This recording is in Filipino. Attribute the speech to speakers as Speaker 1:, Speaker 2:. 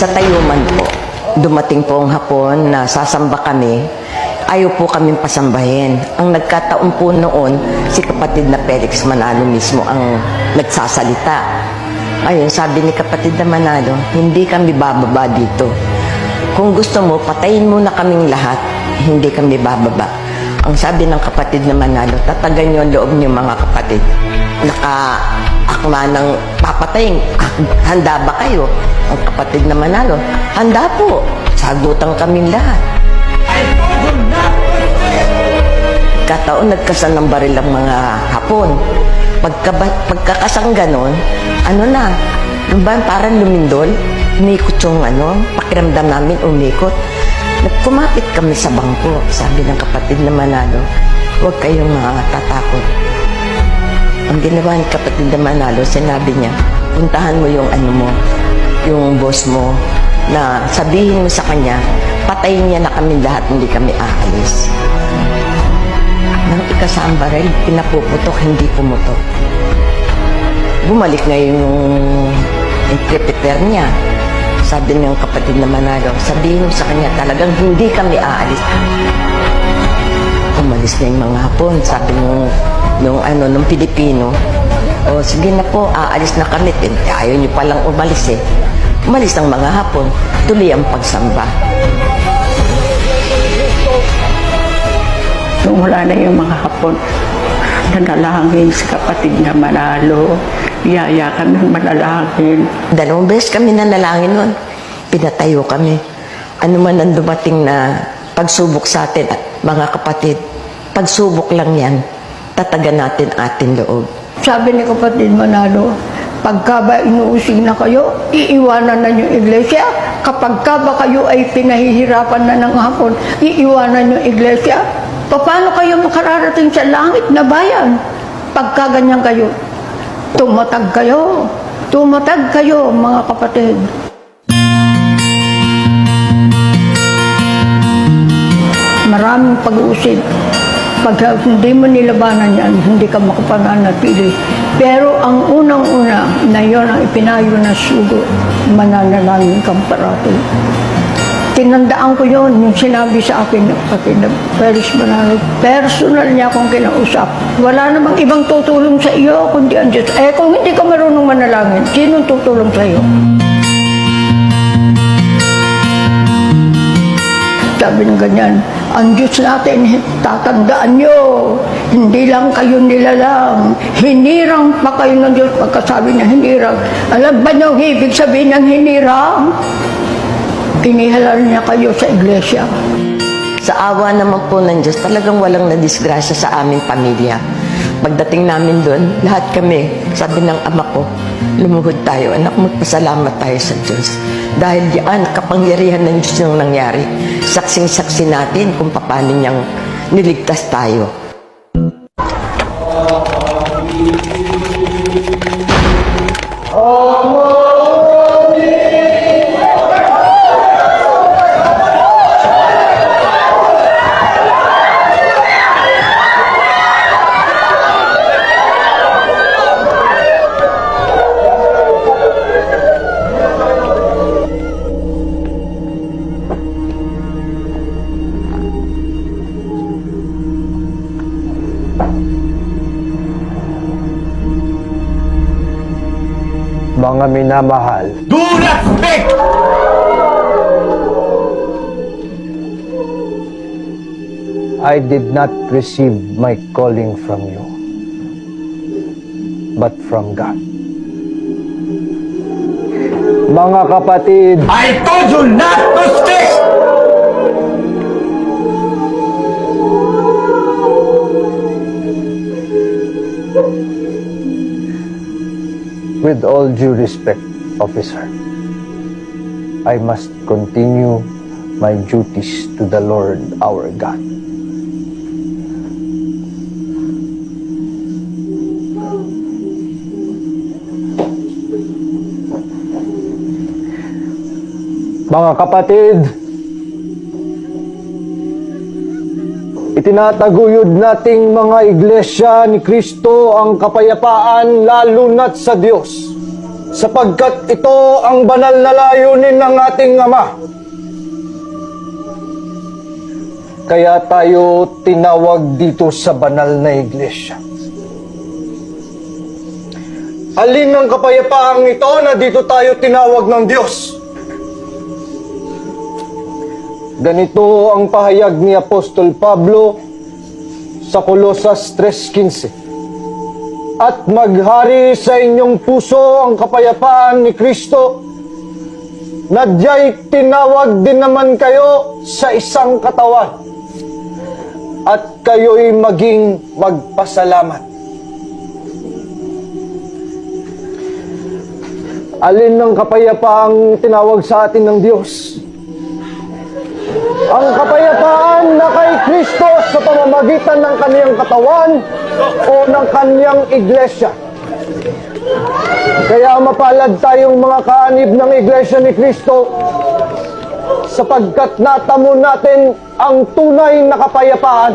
Speaker 1: sa Tayuman po, dumating po ang hapon na sasamba kami. Ayaw po kaming pasambahin. Ang nagkataon po noon, si kapatid na Felix Manalo mismo ang nagsasalita. Ayun, sabi ni kapatid na Manalo, hindi kami bababa dito. Kung gusto mo, patayin mo na kaming lahat, hindi kami bababa. Ang sabi ng kapatid na Manalo, tatagan niyo ang loob niyo mga kapatid. Naka-akma ng papatayin. Handa ba kayo? Ang kapatid na Manalo, handa po. Sagutan kaming lahat. Kataon, nagkasan ng baril ang mga Hapon. Pagkakasang ganon, ano na, parang lumindol. Umikot yung pakiramdam namin umikot. Kumapit kami sa bangko. Sabi ng kapatid na Manalo, huwag kayong tatakot. Ang ginawa ni kapatid na Manalo, sinabi niya, puntahan mo yung yung boss mo, na sabihin mo sa kanya, patayin niya na kami lahat, hindi kami aalis. Nang ikasang baril, pinapuputok, hindi pumutok. Bumalik na yung interpreter niya. Sabi ng kapatid na Manalo, sabihin mo sa kanya, talagang hindi kami aalis. Umalis na yung mga Hapon, sabi nung Pilipino, o sige na po, aalis na kami. Ayaw niyo palang umalis eh. Umalis ang mga Hapon, tuloy ang pagsamba.
Speaker 2: Nung wala na yung mga Hapon, nanalangin sa kapatid na Manalo. Biyaya kami manalangin.
Speaker 1: 2 beses kami nanalangin nun. Pinatayo kami. Ano man ang dumating na pagsubok sa atin, mga kapatid, pagsubok lang yan, tatagan natin ating loob.
Speaker 2: Sabi ni kapatid Manalo, pagka ba inuusig na kayo, iiwanan na yung iglesia. Kapag ka ba kayo ay pinahihirapan na ng Hapon, iiwanan yung iglesia. Paano kayo makararating sa langit na bayan? Pagka ganyan kayo, tumatag kayo mga kapatid. Maraming pag-uusig. Pag hindi mo nilabanan yan, hindi ka makapananatili. Pero ang unang-una na yun ang ipinayo na sugo, mananalangin kang parati. Tinandaan ko yun, yung sinabi sa akin ng kapatid na Felix Manalo. Personal niya akong kinausap. Wala namang ibang tutulong sa iyo, kundi ang Diyos. Kung hindi ka marunong manalangin, sinong tutulong sa iyo? Sabi ng ganyan, ang Diyos natin, tatandaan nyo, hindi lang kayo nilalang, hinirang pa kayo ng Diyos. Pagkasabi niya hinirang, alam ba niyo ang ibig sabihin ng hinirang? Inihalal niya kayo sa iglesia.
Speaker 1: Sa awa naman po ng Diyos, talagang walang nadisgrasya sa aming pamilya. Pagdating namin doon, lahat kami, sabi ng ama ko, lumuhod tayo, anak, magpasalamat tayo sa Diyos. Dahil yan, kapangyarihan ng Diyos yung nangyari. Saksing-saksi natin kung paano niyang niligtas tayo.
Speaker 3: Mga minamahal,
Speaker 4: Do not speak!
Speaker 3: I did not receive my calling from you, but from God. Mga kapatid,
Speaker 4: I told you not to speak!
Speaker 3: with all due respect, officer, I must continue my duties to the Lord our God. Mga kapatid, itinataguyod nating mga iglesia ni Kristo ang kapayapaan lalo na't sa Diyos. sapagkat ito ang banal na layunin ng ating Ama. Kaya tayo tinawag dito sa banal na iglesia. Alin ang kapayapaang ito na dito tayo tinawag ng Diyos? Ganito ang pahayag ni Apostol Pablo sa Colosas 3:15. At maghari sa inyong puso ang kapayapaan ni Kristo, na diya'y tinawag din naman kayo sa isang katawan, at kayo'y maging magpasalamat. Alin ang kapayapaang tinawag sa atin ng Diyos? Ang kapayapaan na kay Kristo sa pamamagitan ng kaniyang katawan o ng kaniyang iglesia. Kaya mapalad tayong mga kaanib ng iglesia ni Kristo, sapagkat natamo natin ang tunay na kapayapaan.